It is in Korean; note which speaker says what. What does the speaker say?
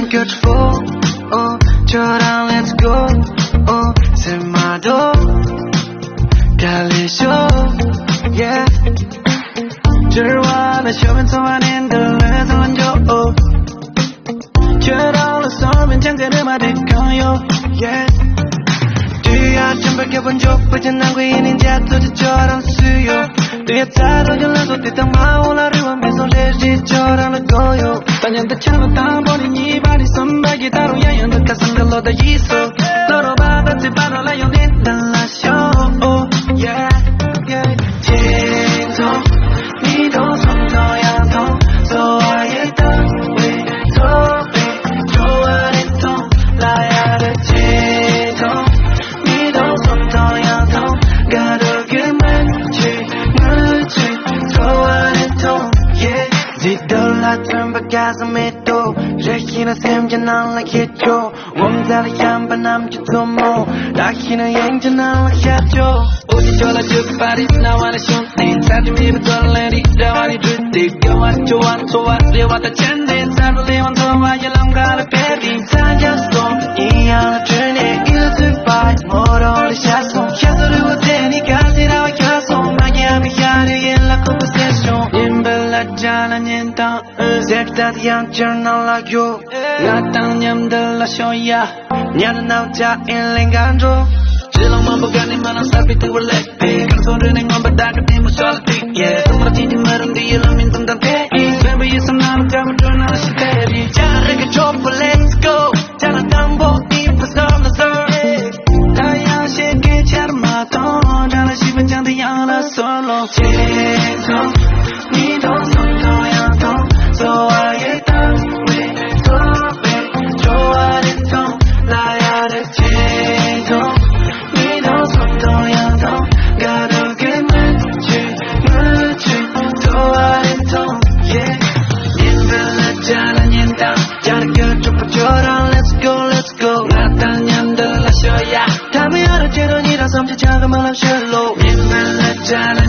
Speaker 1: beautiful 저랑 let's go 새마도 달리쇼 yeah 저와는 쇼면서 하는 들레서 완전 저랑 서면 장대를 맞을 거요 yeah 뒤야 좀 밝혀본 적 빠져난 괴인인 자토저처럼 수요 뒤에 따로 연락도 됐던 마오나를 원해서 레지처럼 거요 반년대처럼 땅버린 이 발이 선박이 다로 야연득한 상들로 다 있어 너로 받았지 바로 라이온인 달라쇼 yeah yeah 진정 니도 손떠야도 소화의 땅위 도비 좋아했던 나야를 진정 니도 손떠야도 가득히 묻지 소화했던 yeah 지돌았던 가슴에도 레히는 샘전한 라켓죠 웜달이 한번 남겨도 뭐 라히는 행전한 라켓죠 오지 졸라 죽바리 나와는 손님 사주미를 돌레리 라와니 주택 여와 좋아 소와 레와다 젠데 사루레완 도와 열람가를 베리 사겼어 이 안을 주네 이웃을 봐 모로리 샤소 샤소를 못해니까 지나와 켜서 마기하미 하리 일라 컴포세션 인벨라잖아 닌다 색다디 양처럼 날라요 나땅 냠들라 쇼야 냐는 나오자 일랭간조 질롱만 보가니만 한 사비트 월렉 강소를 냉만 바닥을 띠무 쏠릭 yeah 동그라지니 마른 뒤에 라민 동단대 쇠부에서 나는 감을 드러나는 시대리 자르게 좁아 let's go 자나 담보 입어서 나서 다양한 시계 차르마도 자나 씹은 장대 하나 솔로 진정 니도 손떠야도 소화의 땅위 도배 좋아했던 나야를 진정 니도 손떠야도 가득히 묻지 좋아했던 yeah 인별했잖아 닌다 자르게 좁아져라 let's go let's go 나딴 냠들 라셔야 담이 하루 채로 니라 섬지 작은 말람 셜로 인별했잖아